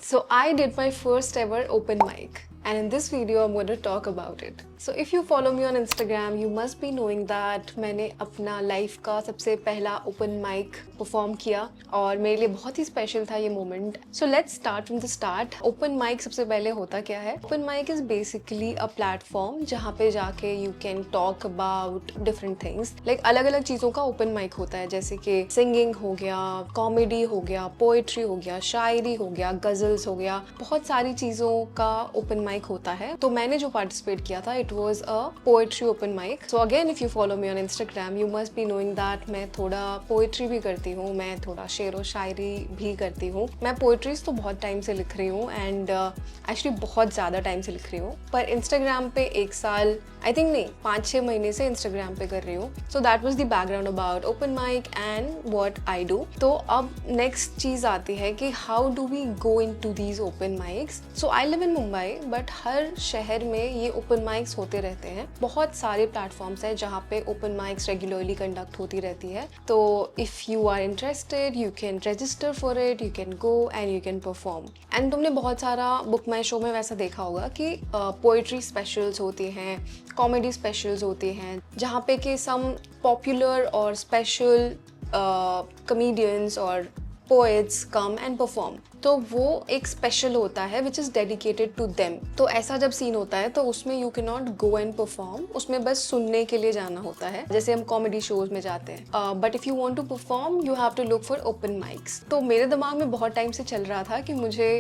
So I did my first ever open mic, and in this video I'm going to talk about it. So if you follow me on Instagram, you must be knowing that मैंने अपना life का सबसे पहला open mic perform किया और मेरे लिए बहुत ही स्पेशल था ये moment. So let's start from the start. Open mic सबसे पहले होता क्या है? Open mic is basically a platform जहाँ पे जाके you can talk about different things. Like अलग अलग चीज़ों का ओपन माइक होता है, जैसे कि सिंगिंग हो गया, कॉमेडी हो गया, पोएट्री हो गया, शायरी हो गया, गजल्स हो गया, बहुत सारी चीज़ों का ओपन माइक होता है. तो मैंने जो पार्टिसिपेट किया था it was a poetry open mic. So again, if you follow me on Instagram, you must be knowing that मैं थोड़ा poetry भी करती हूँ, मैं थोड़ा शेर व शायरी भी करती हूँ. मैं poetries तो बहुत टाइम से लिख रही हूँ and actually बहुत ज़्यादा टाइम से लिख रही हूँ, पर Instagram पे 1 साल I think नहीं 5-6 महीने से Instagram पे कर रही हूँ. So that was the background about open mic and what I do. तो अब next चीज़ आती है कि how do we go into these open mics. So I live in Mumbai, but हर शहर में ये open mics होते रहते हैं. बहुत सारे प्लेटफॉर्म्स हैं जहाँ पे ओपन माइक्स रेगुलरली कंडक्ट होती रहती है. तो if you are interested you can register for it, you can go and you can perform. And तुमने बहुत सारा बुक माई शो में वैसा देखा होगा कि पोइट्री स्पेशल्स होती हैं, कॉमेडी स्पेशल्स होती हैं, जहाँ पे कि सम पॉपुलर और स्पेशल कॉमेडियंस और पोएट्स कम एंड परफॉर्म. तो वो एक स्पेशल होता है which is dedicated to them. तो ऐसा जब सीन होता है तो उसमें you can not go and perform, उसमें बस सुनने के लिए जाना होता है, जैसे हम कॉमेडी शोज में जाते हैं. But if you want to perform you have to look for open mics. तो मेरे दिमाग में बहुत टाइम से चल रहा था कि मुझे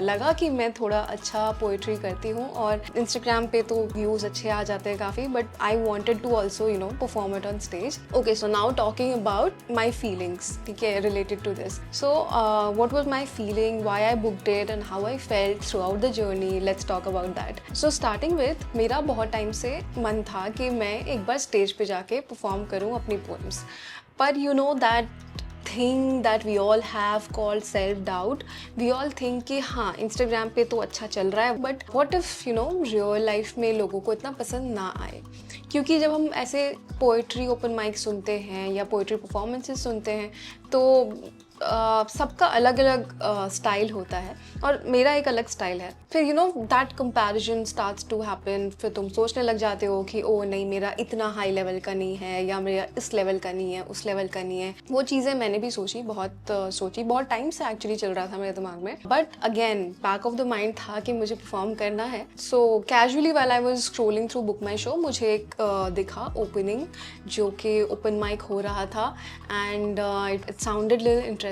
लगा कि मैं थोड़ा अच्छा पोएट्री करती हूँ और इंस्टाग्राम पे तो व्यूज़ अच्छे आ जाते हैं काफ़ी, but I wanted to also you know perform it on stage. Okay, so now talking about my feelings, ठीक है, related to this. So what was my feeling, why I booked it and how I felt throughout the journey. Let's talk about that. So starting with, मेरा बहुत time से मन था कि मैं एक बार स्टेज पे जाके परफॉर्म करूँ अपनी पोएम्स. पर you know that thing that we all have called self doubt. We all think कि हाँ इंस्टाग्राम पे तो अच्छा चल रहा है, but what if you know real life में लोगों को इतना पसंद ना आए. क्योंकि जब हम ऐसे पोइट्री ओपन माइक सुनते हैं या पोइट्री परफॉर्मेंसेस सुनते हैं तो सबका अलग अलग स्टाइल होता है और मेरा एक अलग स्टाइल है. फिर you know that comparison starts to happen. फिर तुम सोचने लग जाते हो कि ओ नहीं मेरा इतना हाई लेवल का नहीं है, या मेरा इस लेवल का नहीं है, उस लेवल का नहीं है. वो चीज़ें मैंने भी सोची, बहुत टाइम से एक्चुअली चल रहा था मेरे दिमाग में. But again back of the mind था कि मुझे परफॉर्म करना है. So casually while I was scrolling through BookMyShow मुझे एक दिखा ओपनिंग जो कि ओपन माइक हो रहा था and it sounded little interesting.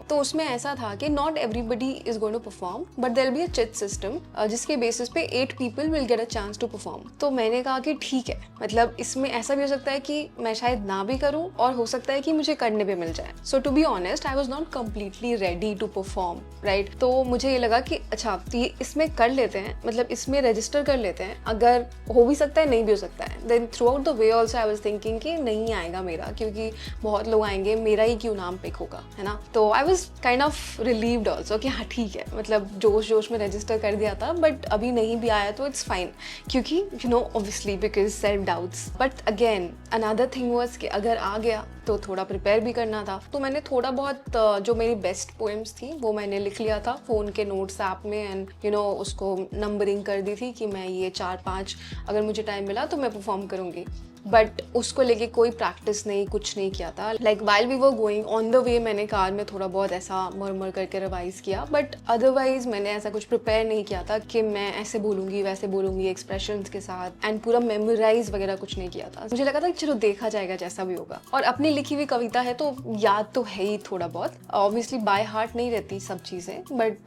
तो उसमें ऐसा था कि not everybody is going to perform but there be a chit system जिसके बेसिस पे 8 people will get a chance to perform. तो मैंने कहा कि ठीक है, मतलब इसमें ऐसा भी हो सकता है कि मैं शायद ना भी करूं और हो सकता है कि मुझे करने पे मिल जाए. So to be honest I was not completely ready to perform, right. तो मुझे ये लगा कि अच्छा तो ये इसमें कर लेते हैं, मतलब इसमें रजिस्टर कर लेते हैं, अगर हो भी सकता है नहीं भी हो सकता है. Then throughout the way also I was thinking कि नहीं आएगा मेरा, क्योंकि बहुत लोग आएंगे, मेरा ही क्यों नाम पिक होगा, है ना. तो I was kind of relieved also कि हाँ ठीक है, मतलब जोश में रजिस्टर कर दिया था, बट अभी नहीं भी आया तो इट्स फाइन, क्योंकि you know obviously because self doubts. But again another thing was कि अगर आ गया तो थोड़ा प्रिपेयर भी करना था. तो मैंने थोड़ा बहुत जो मेरी बेस्ट पोएम्स थी वो मैंने लिख लिया था फ़ोन के नोट्स ऐप में एंड यू नो उसको नंबरिंग कर दी थी कि मैं ये 4-5 अगर मुझे टाइम मिला तो मैं परफॉर्म करूँगी. बट उसको लेके कोई प्रैक्टिस नहीं, कुछ नहीं किया था. Like while we were going on the way मैंने कार में थोड़ा बहुत ऐसा मर करके रिवाइज किया, बट अदरवाइज मैंने ऐसा कुछ प्रिपेयर नहीं किया था कि मैं ऐसे बोलूँगी वैसे बोलूँगी एक्सप्रेशंस के साथ, एंड पूरा मेमोराइज वगैरह कुछ नहीं किया था. मुझे लगा था कि चलो देखा जाएगा जैसा भी होगा. और अपनी लिखी हुई कविता है तो याद तो है ही थोड़ा बहुत, ऑब्वियसली बाय हार्ट नहीं रहती सब चीज़ें, बट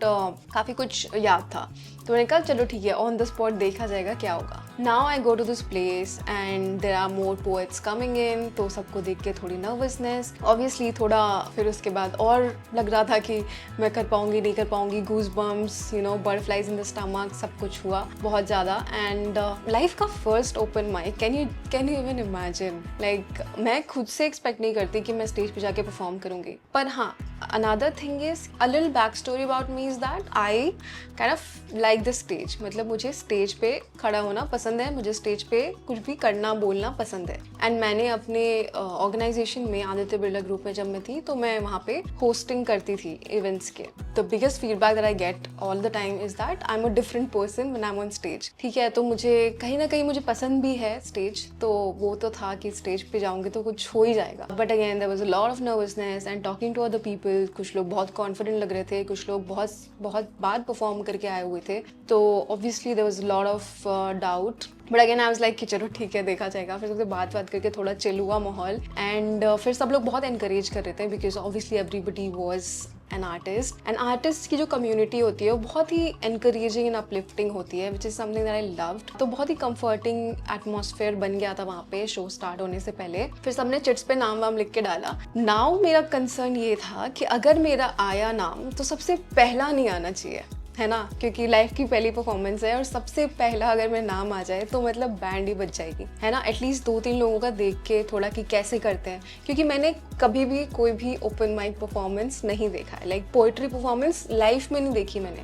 काफ़ी कुछ याद था. तो मैंने कहा चलो ठीक है, ऑन द स्पॉट देखा जाएगा क्या होगा. Now I go to this place and there are more poets coming in. तो सबको देख के थोड़ी नर्वसनेस, ऑब्वियसली थोड़ा. फिर उसके बाद और लग रहा था कि मैं कर पाऊंगी नहीं कर पाऊंगी, goosebumps, you know butterflies in the stomach, सब कुछ हुआ बहुत ज़्यादा. एंड लाइफ का first open mic, can you even imagine. Like मैं खुद से एक्सपेक्ट नहीं करती कि मैं स्टेज पे जाके परफॉर्म करूँगी, पर हाँ Another thing is, a little backstory about me is that I kind of like the stage. मतलब मुझे स्टेज पे खड़ा होना पसंद है, मुझे स्टेज पे कुछ भी करना बोलना पसंद है. एंड मैंने अपने ऑर्गेनाइजेशन में आदित्य बिरला ग्रुप में जब मैं थी तो मैं वहाँ पे होस्टिंग करती थी इवेंट्स के. The biggest feedback that I get all the time is that I am a different person when I am on stage. ठीक है, तो मुझे कहीं ना कहीं मुझे पसंद भी है स्टेज, तो वो तो था कि स्टेज पे जाऊंगी तो कुछ हो ही जाएगा. But again there was a lot of nervousness and talking to other people. कुछ लोग बहुत कॉन्फिडेंट लग रहे थे, कुछ लोग बहुत बार परफॉर्म करके आए हुए थे, तो obviously there was a lot of doubt. But again I was like कि चलो ठीक है, देखा जाएगा. फिर सबसे बात करके थोड़ा चिल हुआ माहौल. एंड फिर सब लोग बहुत एनकरेज कर रहे थे because obviously everybody was an artist. And artist की जो कम्युनिटी होती है वो बहुत ही एनकरेजिंग एंड अपलिफ्टिंग होती है, which is something that I loved. तो बहुत ही कंफर्टिंग एटमॉस्फेयर बन गया था वहाँ पे शो स्टार्ट होने से पहले. फिर सबने चिट्स पे नाम वाम लिख के डाला. नाउ मेरा कंसर्न ये था कि अगर मेरा आया नाम तो सबसे पहला नहीं आना चाहिए, है ना, क्योंकि लाइफ की पहली परफॉर्मेंस है और सबसे पहला अगर मेरा नाम आ जाए तो मतलब बैंड ही बज जाएगी, है ना. एटलीस्ट 2-3 लोगों का देख के थोड़ा कि कैसे करते हैं, क्योंकि मैंने कभी भी कोई भी ओपन माइक परफॉर्मेंस नहीं देखा है. लाइक पोएट्री परफॉर्मेंस लाइफ में नहीं देखी मैंने.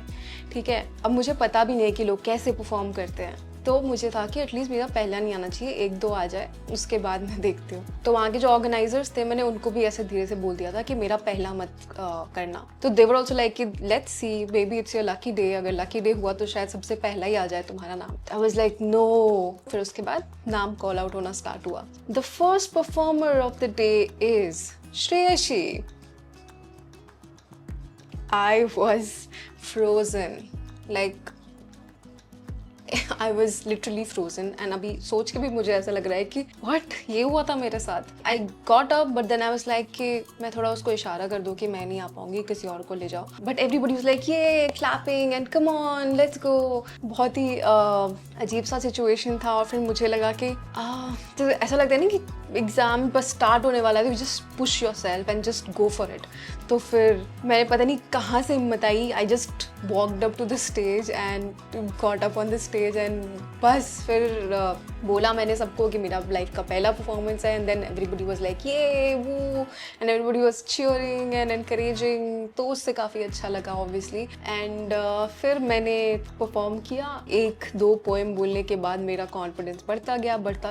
ठीक है, अब मुझे पता भी नहीं है कि लोग कैसे परफॉर्म करते हैं, तो मुझे था कि एटलीस्ट मेरा पहला नहीं आना चाहिए, 1-2 आ जाए उसके बाद मैं देखती हूँ. तो वहाँ के जो ऑर्गेनाइजर्स थे मैंने उनको भी ऐसे धीरे से बोल दिया था कि मेरा पहला मत करना. तो दे वर ऑल्सो लाइक कि let's see, baby it's your lucky day, अगर लकी डे हुआ तो शायद सबसे पहला ही आ जाए तुम्हारा नाम. I was like no. फिर उसके बाद नाम कॉल आउट होना स्टार्ट हुआ. The first performer of the day is Shreyashi. I was frozen, like I was literally frozen. and अभी सोच के भी मुझे ऐसा लग रहा है कि what, ये हुआ था मेरे साथ. I got up but then I was like कि मैं थोड़ा उसको इशारा कर दूँ कि मैं नहीं आ पाऊंगी, किसी और को ले जाओ. But everybody was like ये clapping and come on let's go. बहुत ही अजीब सा सिचुएशन था. और फिर मुझे लगा कि तो ऐसा लगता है ना कि एग्जाम बस स्टार्ट होने वाला है, just push yourself and just go for it. तो फिर मैंने पता नहीं कहाँ से हिम्मत आई. I just walked up to the stage and got up on the stage and बस फिर बोला मैंने सबको कि मेरा लाइफ का पहला परफॉर्मेंस है. And then everybody was like ये वो and everybody was cheering and encouraging. तो उससे काफ़ी अच्छा लगा ऑब्वियसली. एंड फिर मैंने परफॉर्म किया. 1-2 पोएम बोलने के बाद मेरा कॉन्फिडेंस बढ़ता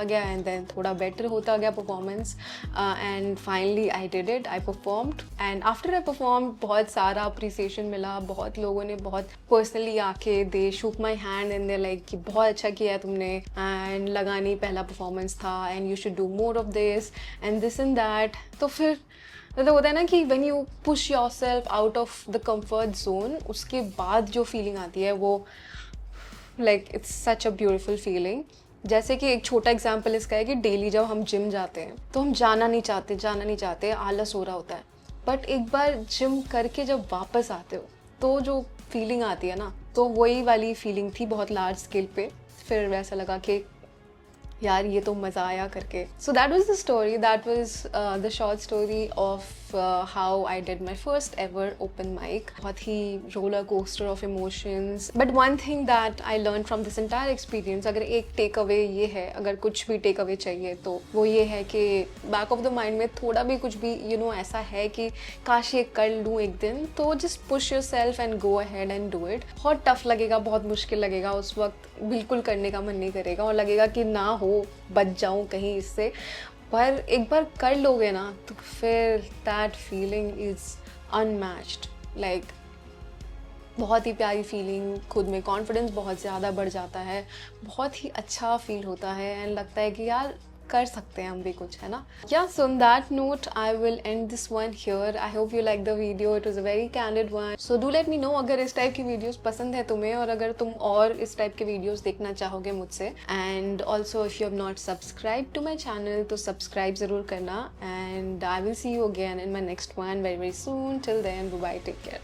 गया एंड देन थोड़ा बेटर होता गया performance. And finally I did it, I performed. And after I perform बहुत सारा अप्रिसिएशन मिला. बहुत लोगों ने बहुत पर्सनली आके they shook my hand and they like कि बहुत अच्छा किया है तुमने एंड लगा नहीं पहला परफॉर्मेंस था and you should do more of this and this and that. तो फिर मतलब होता है ना कि when you push yourself out of the comfort zone, उसके बाद जो फीलिंग आती है वो like it's such a beautiful feeling. जैसे कि एक छोटा एग्जांपल इसका है कि डेली जब हम जिम जाते हैं तो हम जाना नहीं चाहते, आलस हो रहा होता है. बट एक बार जिम करके जब वापस आते हो तो जो फीलिंग आती है ना, तो वही वाली फीलिंग थी बहुत लार्ज स्केल पे. फिर वैसा लगा कि यार ये तो मज़ा आया करके. So that was the story, that was the short story of how I did my first ever open mic. बहुत ही roller coaster of emotions. But one thing that I learn from this entire experience, अगर एक take away ये है, अगर कुछ भी take away चाहिए तो वो ये है कि बैक ऑफ द माइंड में थोड़ा भी कुछ भी ऐसा है कि काश ये कर लूँ एक दिन, तो just push yourself and go ahead and do it. बहुत टफ लगेगा, बहुत मुश्किल लगेगा, उस वक्त बिल्कुल करने का मन नहीं करेगा और लगेगा कि ना हो, बच जाऊँ कहीं इससे. पर एक बार कर लोगे ना तो फिर that feeling is unmatched. Like बहुत ही प्यारी फीलिंग, खुद में कॉन्फिडेंस बहुत ज़्यादा बढ़ जाता है, बहुत ही अच्छा फील होता है एंड लगता है कि यार कर सकते हैं हम भी कुछ, है ना. या so on that note I will and this one here. I hope you like the video, it was a very candid one. So do let me know अगर इस टाइप की वीडियोस पसंद है तुम्हें और अगर तुम और इस टाइप के वीडियोस देखना चाहोगे मुझसे. And also if you have not subscribe to my channel तो सब्सक्राइब ज़रूर करना. And I will see you again in my next one very very soon. Till then bye, take care.